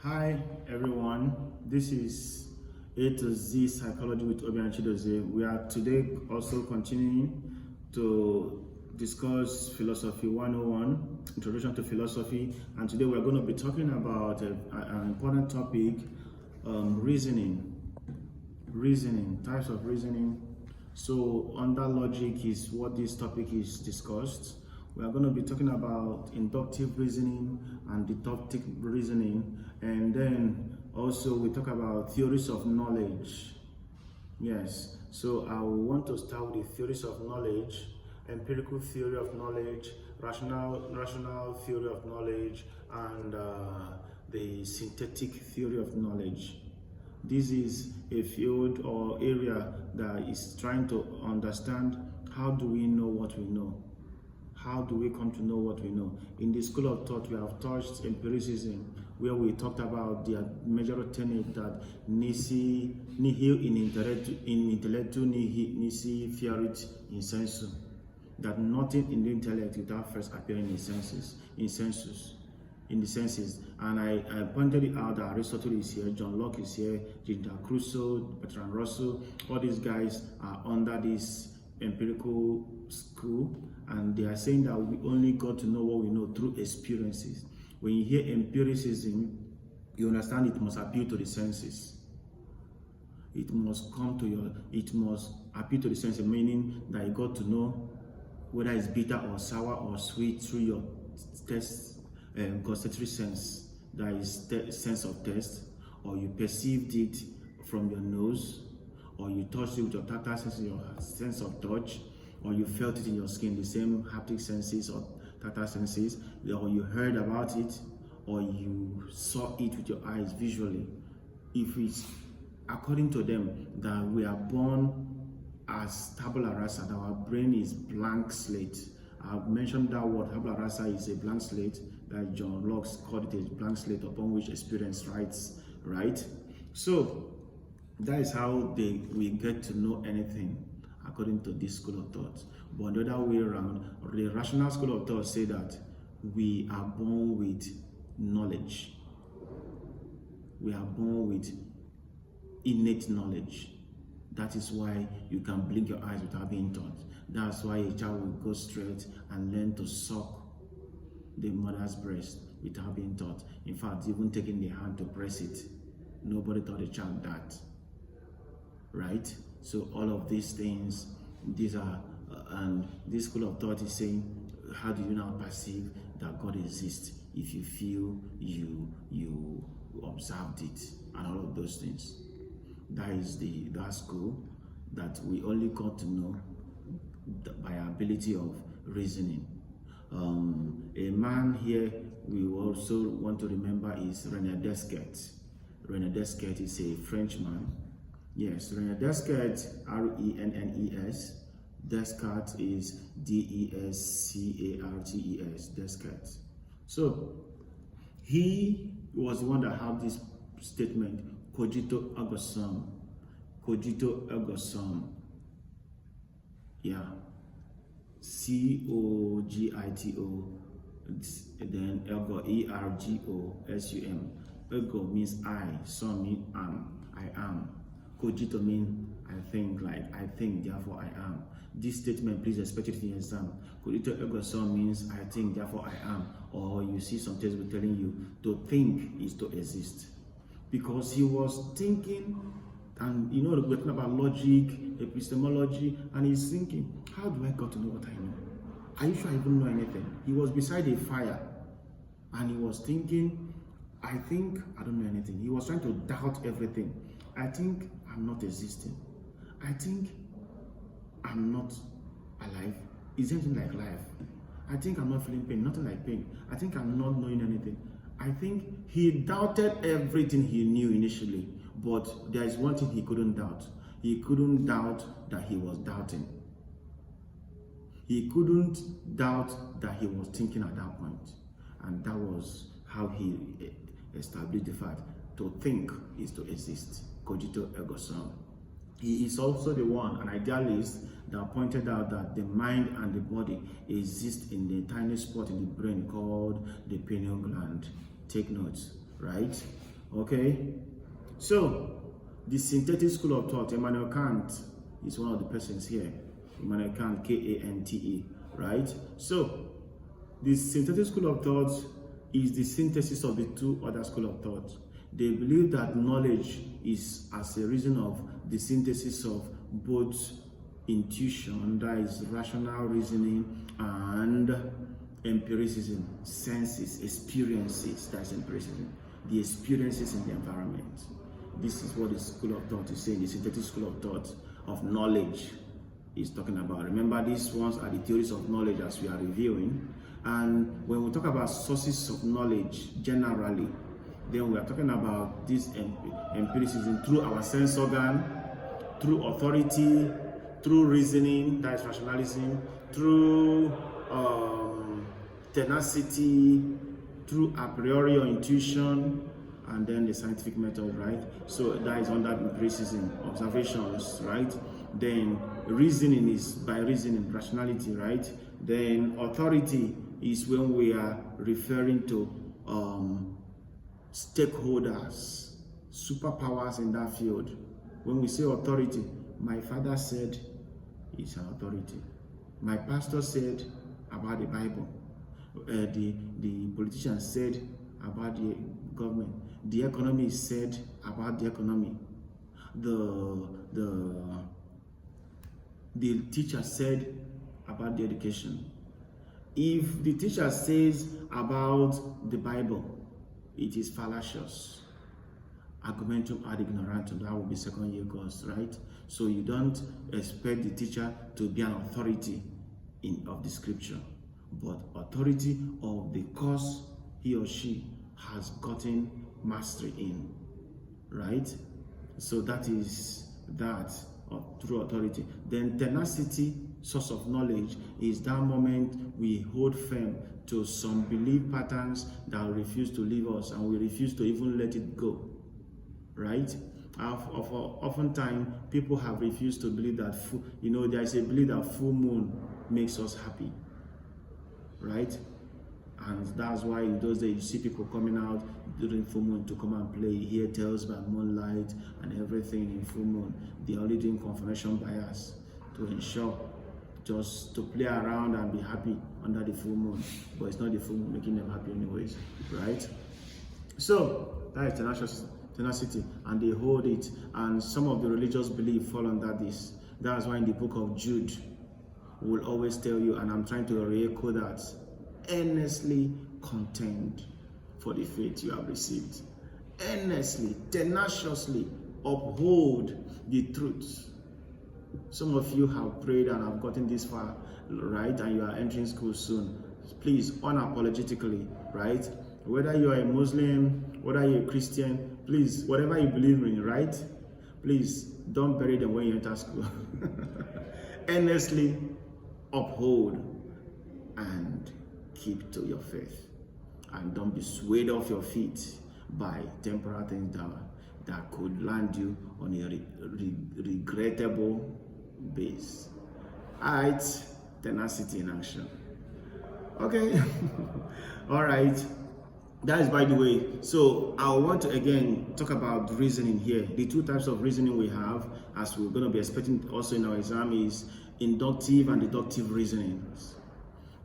Hi everyone, this is A to Z Psychology with Obian Chidozie. We are today also continuing to discuss Philosophy 101, Introduction to Philosophy, and today we are going to be talking about an important topic, reasoning, types of reasoning. So under logic is what this topic is discussed. We are going to be talking about inductive reasoning and deductive reasoning, and then also we talk about theories of knowledge. Yes, so I want to start with the theories of knowledge: empirical theory of knowledge, rational theory of knowledge, and the synthetic theory of knowledge. This is a field or area that is trying to understand how do we know what we know. How do we come to know what we know? In the school of thought, we have touched empiricism, where we talked about the major tenet that nihil in intellectu nisi fiat in sensu, that nothing in the intellect without first appearing in the senses. And I pointed it out that Aristotle is here, John Locke is here, Jean-Jacques Rousseau, Bertrand Russell. All these guys are under this empirical school, and they are saying that we only got to know what we know through experiences. When you hear empiricism, you understand it must appeal to the senses. It must appeal to the senses, meaning that you got to know whether it's bitter or sour or sweet through your taste, gustatory sense, that is sense of taste, or you perceived it from your nose, or you touched it with your tactile sense, your sense of touch, or you felt it in your skin, the same haptic senses or tactile senses, or you heard about it, or you saw it with your eyes visually. If it's according to them that we are born as tabula rasa, that our brain is blank slate. I've mentioned that word, tabula rasa is a blank slate, that John Locke called it a blank slate upon which experience writes, right? So that is how we get to know anything according to this school of thought. But the other way around, the rational school of thought say that we are born with knowledge. We are born with innate knowledge. That is why you can blink your eyes without being taught. That's why a child will go straight and learn to suck the mother's breast without being taught. In fact, even taking the hand to press it. Nobody taught a child that. Right? So all of these things, these are, and this school of thought is saying, how do you now perceive that God exists? If you feel you observed it, and all of those things. That is that school that we only got to know by ability of reasoning. A man here we also want to remember is René Descartes. René Descartes is a Frenchman. Yes, René Descartes, R-E-N-N-E-S. Descartes is D-E-S-C-A-R-T-E-S, Descartes. So, he was the one that had this statement, cogito ergo sum. Cogito ergo sum. Yeah. C-O-G-I-T-O. Then ergo, E-R-G-O-S-U-M. Ergo means I, sum means I am. Cogito means I think, therefore I am. This statement, please expect it in the exam. Cogito ergo sum means I think, therefore I am. Or you see some textbook telling you to think is to exist. Because he was thinking, and we're talking about logic, epistemology, and he's thinking, how do I got to know what I know? Are you sure I even know anything? He was beside a fire, and he was thinking, I think I don't know anything. He was trying to doubt everything. I think I'm not existing. I think I'm not alive. Is anything like life? I think I'm not feeling pain. Nothing like pain. I think I'm not knowing anything. I think he doubted everything he knew initially, but there is one thing he couldn't doubt. He couldn't doubt that he was doubting. He couldn't doubt that he was thinking at that point. And that was how he established the fact to think is to exist. Cogito ergo sum. He is also the one, an idealist, that pointed out that the mind and the body exist in the tiny spot in the brain called the pineal gland. Take notes, right? Okay, so the synthetic school of thought, Immanuel Kant is one of the persons here. Immanuel Kant, K-A-N-T-E, right? So the synthetic school of thought is the synthesis of the two other school of thought. They believe that knowledge is as a reason of the synthesis of both intuition, that is rational reasoning, and empiricism, senses, experiences, that's empiricism, the experiences in the environment. This is what the school of thought is saying, the synthetic school of thought of knowledge is talking about. Remember, these ones are the theories of knowledge as we are reviewing. And when we talk about sources of knowledge generally, then we are talking about this empiricism through our sense organ, through authority, through reasoning, that is rationalism, through tenacity, through a priori or intuition, and then the scientific method, right? So that is under empiricism, observations, right? Then reasoning is by reasoning, rationality, right? Then authority is when we are referring to stakeholders, superpowers in that field. When we say authority, my father said is an authority. My pastor said about the Bible. The politician said about the government. The economy said about the economy. The teacher said about the education. If the teacher says about the Bible, it is fallacious. Argumentum ad ignorantum, that will be second year course, right? So you don't expect the teacher to be an authority of the scripture, but authority of the course he or she has gotten mastery in, right? So that is that through authority. Then tenacity, source of knowledge, is that moment we hold firm to some belief patterns that refuse to leave us, and we refuse to even let it go, right? Oftentimes people have refused to believe that there is a belief that full moon makes us happy, right? And that's why in those days you see people coming out during full moon to come and play, hear tales by moonlight and everything in full moon. They are only doing confirmation bias to ensure just to play around and be happy under the full moon, but it's not the full moon making them happy anyways, right? So that is tenacity, and they hold it, and some of the religious beliefs fall under this. That's why in the book of Jude will always tell you, and I'm trying to re-echo that, earnestly contend for the faith you have received. Earnestly, tenaciously uphold the truth. Some of you have prayed and have gotten this far, right? And you are entering school soon. Please, unapologetically, right? Whether you are a Muslim, whether you're a Christian, please, whatever you believe in, right? Please, don't bury them when you enter school. Earnestly uphold and keep to your faith. And don't be swayed off your feet by temporal things that could land you on a regrettable base. Alright, tenacity in action. Okay. Alright. That is by the way. So I want to again talk about reasoning here. The two types of reasoning we have, as we're going to be expecting also in our exam, is inductive and deductive reasonings.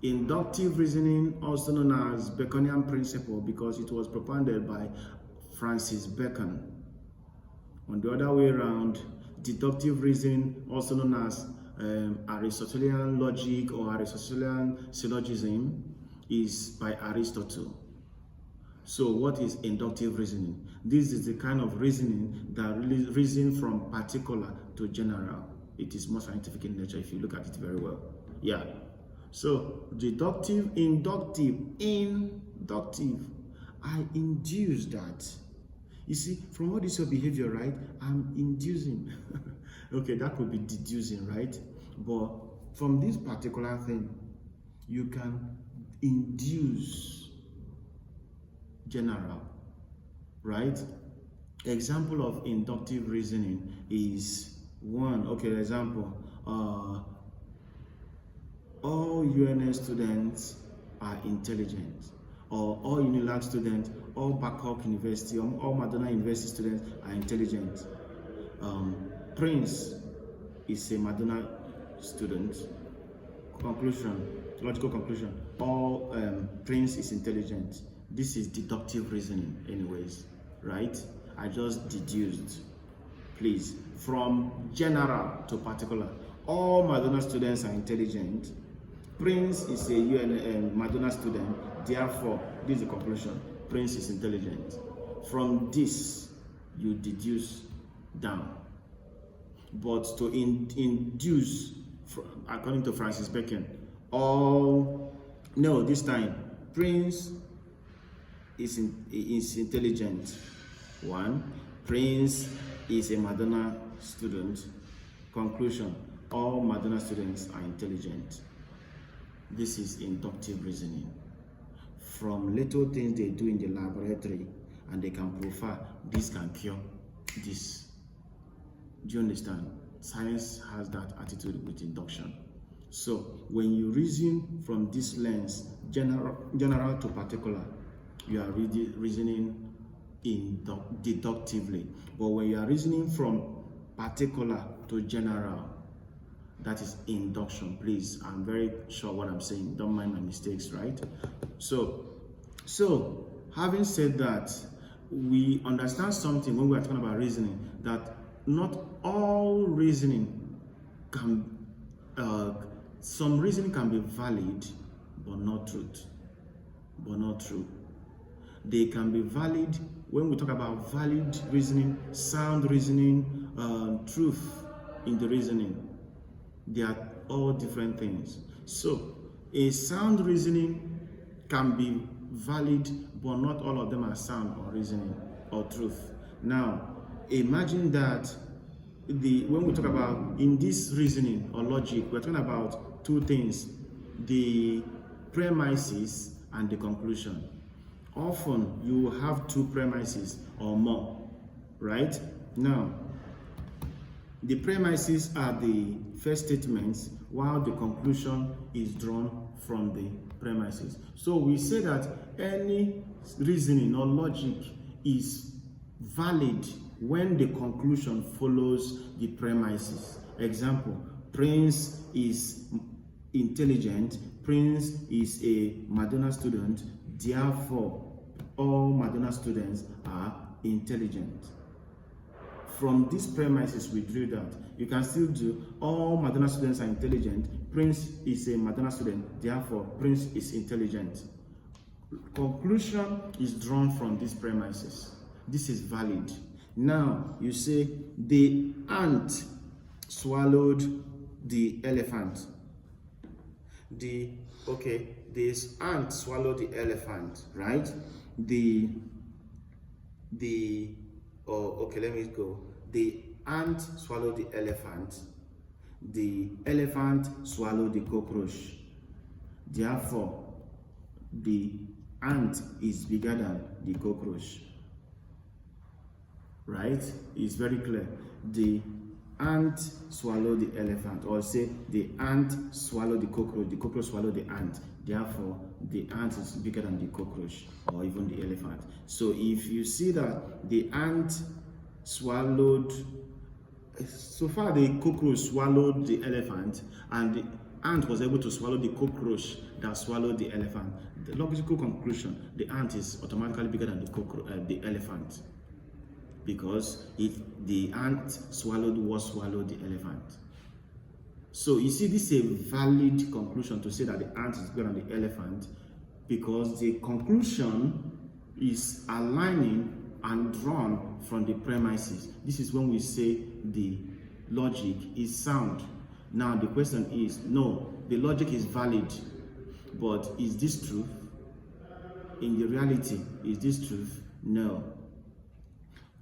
Inductive reasoning, also known as Baconian principle, because it was propounded by Francis Bacon. On the other way around, deductive reasoning, also known as Aristotelian logic or Aristotelian syllogism, is by Aristotle. So what is inductive reasoning? This is the kind of reasoning that really reason from particular to general. It is more scientific in nature if you look at it very well. Yeah. So deductive, inductive. I induce that. You see, from what is your behavior, right? I'm inducing. Okay, that could be deducing, right? But from this particular thing, you can induce general, right? Example of inductive reasoning is one. Okay, example. All UNS students are intelligent. or all UNILAG students, all Babcock University, all Madonna University students are intelligent. Prince is a Madonna student. Logical conclusion, all Prince is intelligent. This is deductive reasoning anyways, right? I just deduced, please, from general to particular. All Madonna students are intelligent. Prince is a Madonna student, therefore, this is the conclusion, Prince is intelligent. From this, you deduce down. But to induce, according to Francis Bacon, this time, Prince is intelligent. One, Prince is a Madonna student. Conclusion, all Madonna students are intelligent. This is inductive reasoning. From little things they do in the laboratory, and they can profile, this can cure this. Do you understand? Science has that attitude with induction. So when you reason from this lens, general to particular, you are reasoning deductively. But when you are reasoning from particular to general, that is induction. Please, I'm very sure what I'm saying. Don't mind my mistakes, right? So having said that, we understand something when we are talking about reasoning, that not all reasoning can, some reasoning can be valid, but not truth. But not true. They can be valid when we talk about valid reasoning, sound reasoning, truth in the reasoning. They are all different things. So a sound reasoning can be valid, but not all of them are sound or reasoning or truth. Now, imagine that when we talk about in this reasoning or logic, we're talking about two things: the premises and the conclusion. Often you will have two premises or more, right? Now, the premises are the first statements, while the conclusion is drawn from the premises. So we say that any reasoning or logic is valid when the conclusion follows the premises. Example, Prince is intelligent, Prince is a Madonna student, therefore all Madonna students are intelligent. From these premises, we drew that. You can still do all Madonna students are intelligent, Prince is a Madonna student, therefore Prince is intelligent. Conclusion is drawn from these premises. This is valid. Now you say the ant swallowed the elephant. This ant swallowed the elephant, right? Let me go. The ant swallowed the elephant. The elephant swallowed the cockroach. Therefore, the ant is bigger than the cockroach. Right? It's very clear. The ant swallowed the elephant, or say the ant swallowed the cockroach swallowed the ant. Therefore, the ant is bigger than the cockroach or even the elephant. So if you see that the ant swallowed, so far the cockroach swallowed the elephant and the ant was able to swallow the cockroach that swallowed the elephant, the logical conclusion, the ant is automatically bigger than the elephant, because if the ant swallowed the elephant. So you see, this is a valid conclusion to say that the ant is bigger than the elephant, because the conclusion is aligning and drawn from the premises. This is when we say the logic is sound. Now the question is, no, the logic is valid, but is this truth? In the reality, is this truth? No.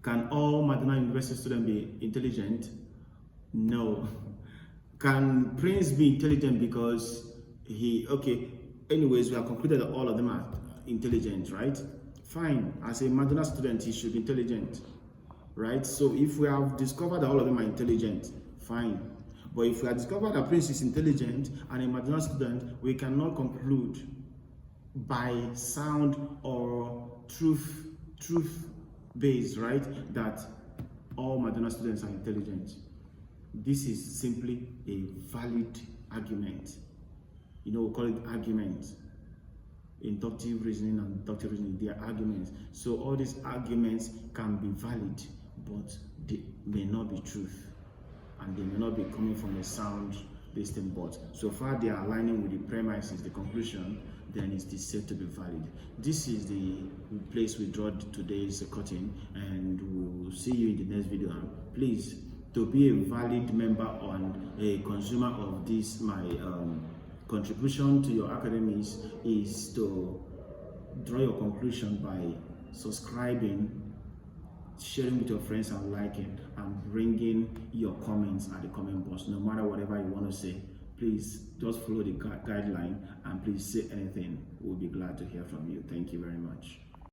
Can all Madonna University students be intelligent? No. Can Prince be intelligent because anyways, we have concluded that all of them are intelligent, right? Fine. As a Madonna student, he should be intelligent, right? So if we have discovered that all of them are intelligent, fine. But if we have discovered that Prince is intelligent and a Madonna student, we cannot conclude by sound or truth based, right? That all Madonna students are intelligent. This is simply a valid argument. We call it argument. Inductive reasoning and deductive reasoning, they are arguments. So all these arguments can be valid, but they may not be truth, and they may not be coming from a sound based in, but so far they are aligning with the premises, the conclusion, then it is said to be valid. This is the place we draw today's curtain, and we'll see you in the next video. And please, to be a valid member and a consumer of this, my contribution to your academies is to draw your conclusion by subscribing, sharing with your friends, and liking, and bringing your comments at the comment box. No matter whatever you want to say, please just follow the guideline, and please say anything. We'll be glad to hear from you. Thank you very much.